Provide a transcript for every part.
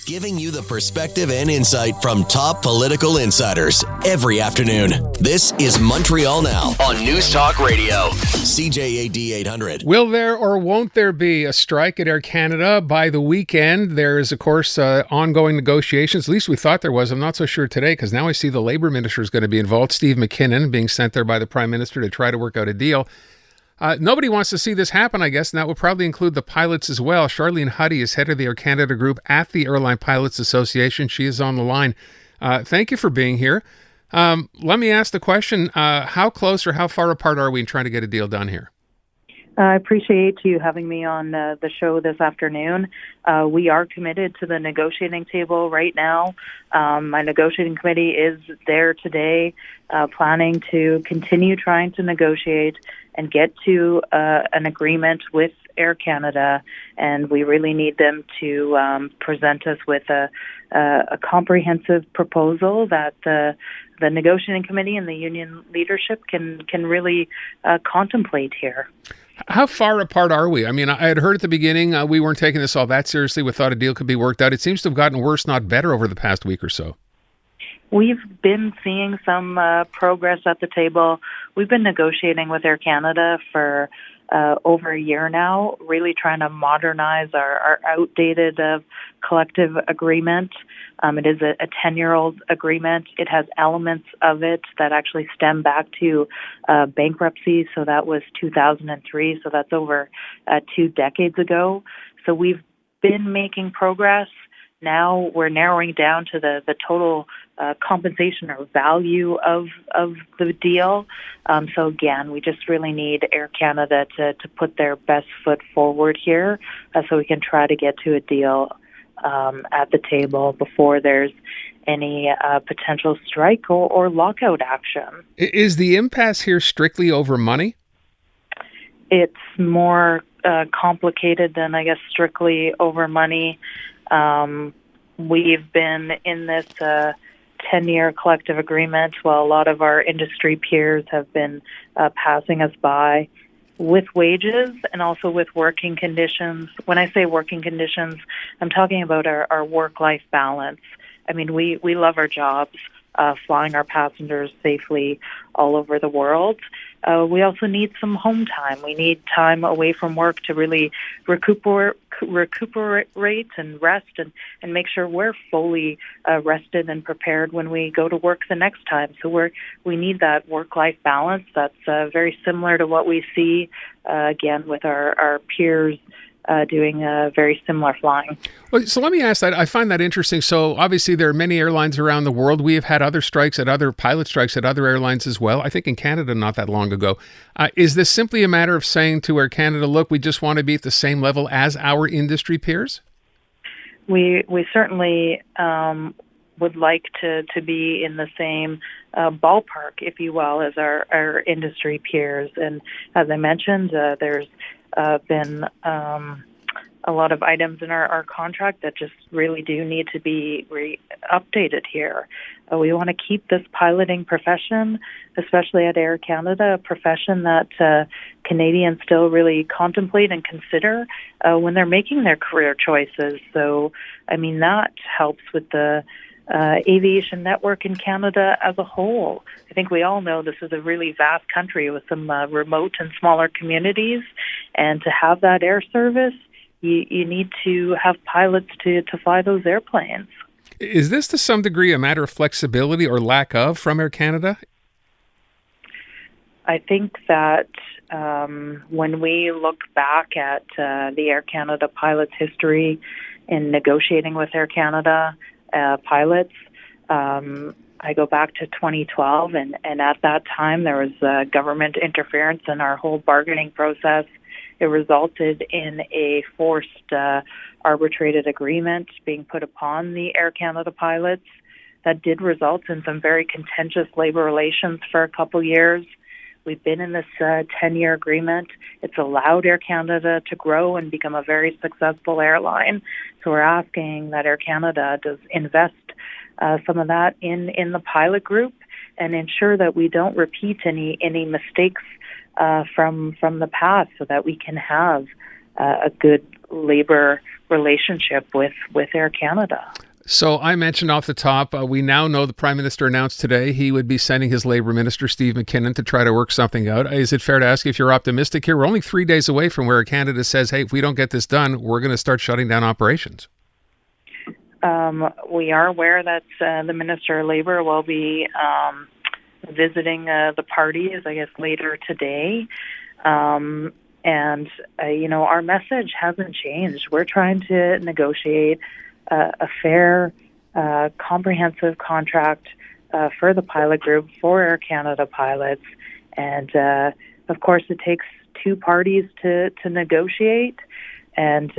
giving you the perspective and insight from top political insiders every afternoon. This is Montreal Now on News Talk Radio, CJAD 800. Will there or won't there be a strike at Air Canada by the weekend? There is, of course, ongoing negotiations. At least we thought there was. I'm not so sure today because now I see the Labour Minister is going to be involved, Steve McKinnon, being sent there by the Prime Minister to try to work out a deal. Nobody wants to see this happen, I guess, and that would probably include the pilots as well. Charlene Hudy is head of the Air Canada group at the Airline Pilots Association. She is on the line. Thank you for being here. Let me ask the question, how close or how far apart are we in trying to get a deal done here? I appreciate you having me on the show this afternoon. We are committed to the negotiating table right now. My negotiating committee is there today, planning to continue trying to negotiate and get to an agreement with Air Canada. And we really need them to present us with a comprehensive proposal that the negotiating committee and the union leadership can really contemplate here. How far apart are we? I mean, I had heard at the beginning we weren't taking this all that seriously. We thought a deal could be worked out. It seems to have gotten worse, not better, over the past week or so. We've been seeing some progress at the table. We've been negotiating with Air Canada for over a year now, really trying to modernize our outdated collective agreement. It is a 10-year-old agreement. It has elements of it that actually stem back to bankruptcy. So that was 2003. So that's over 2 decades ago. So we've been making progress. Now we're narrowing down to the total compensation or value of the deal. So again, we just really need Air Canada to put their best foot forward here so we can try to get to a deal at the table before there's any potential strike or lockout action. Is the impasse here strictly over money? It's more complicated than, I guess, strictly over money. We've been in this 10-year collective agreement while a lot of our industry peers have been passing us by with wages and also with working conditions. When I say working conditions, I'm talking about our work-life balance. I mean, we love our jobs, flying our passengers safely all over the world. We also need some home time. We need time away from work to really recuperate and rest and make sure we're fully rested and prepared when we go to work the next time. So we need that work-life balance. That's very similar to what we see, again, with our peers doing very similar flying. Well, so let me ask that. I find that interesting. So obviously there are many airlines around the world. We have had other strikes at other pilot strikes at other airlines as well. I think in Canada not that long ago. Is this simply a matter of saying to Air Canada, look, we just want to be at the same level as our industry peers? We certainly would like to be in the same ballpark, if you will, as our industry peers. And as I mentioned, there's been a lot of items in our contract that just really do need to be updated here. We want to keep this piloting profession, especially at Air Canada, a profession that Canadians still really contemplate and consider when they're making their career choices. So, I mean, that helps with the aviation network in Canada as a whole. I think we all know this is a really vast country with some remote and smaller communities, and to have that air service, you need to have pilots to fly those airplanes. Is this to some degree a matter of flexibility or lack of from Air Canada? I think that when we look back at the Air Canada pilots' history in negotiating with Air Canada pilots, I go back to 2012, and at that time there was government interference in our whole bargaining process. It resulted in a forced arbitrated agreement being put upon the Air Canada pilots that did result in some very contentious labor relations for a couple years. We've been in this 10-year agreement. It's allowed Air Canada to grow and become a very successful airline. So we're asking that Air Canada does invest some of that in the pilot group and ensure that we don't repeat any mistakes from the past, so that we can have a good labor relationship with Air Canada. So I mentioned off the top, we now know the Prime Minister announced today he would be sending his Labour Minister, Steve McKinnon, to try to work something out. Is it fair to ask if you're optimistic here? We're only 3 days away from where Canada says, hey, if we don't get this done, we're going to start shutting down operations. We are aware that the Minister of Labour will be visiting the parties, I guess, later today. And our message hasn't changed. We're trying to negotiate a fair, comprehensive contract for the pilot group, for Air Canada pilots. And, of course, it takes two parties to negotiate. And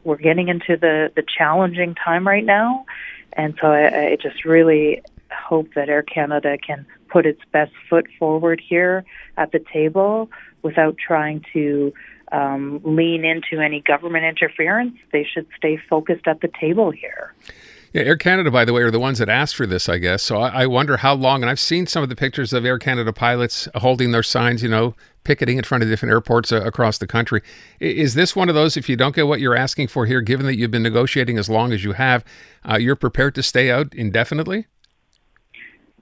we're getting into the challenging time right now. And so I just really hope that Air Canada can put its best foot forward here at the table without trying to lean into any government interference. They should stay focused at the table here. Yeah, Air Canada, by the way, are the ones that asked for this, I guess. So I wonder how long, and I've seen some of the pictures of Air Canada pilots holding their signs, picketing in front of different airports across the country. Is this one of those, if you don't get what you're asking for here, given that you've been negotiating as long as you have, you're prepared to stay out indefinitely?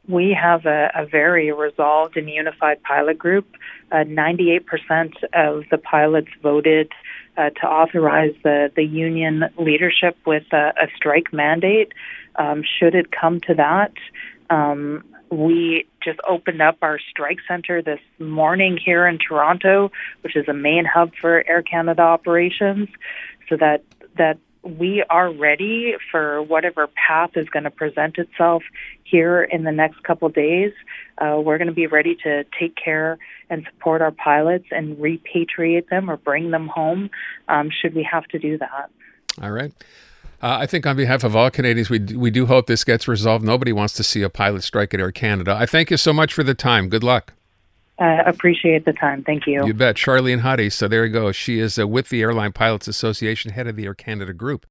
We have a very resolved and unified pilot group. 98% of the pilots voted to authorize the union leadership with a strike mandate. Should it come to that, we just opened up our strike center this morning here in Toronto, which is a main hub for Air Canada operations, so that we are ready for whatever path is going to present itself here in the next couple of days. We're going to be ready to take care and support our pilots and repatriate them or bring them home should we have to do that. All right. I think on behalf of all Canadians, we do hope this gets resolved. Nobody wants to see a pilot strike at Air Canada. I thank you so much for the time. Good luck. Appreciate the time. Thank you. You bet. Charlene Hudy. So there you go. She is with the Airline Pilots Association, head of the Air Canada group.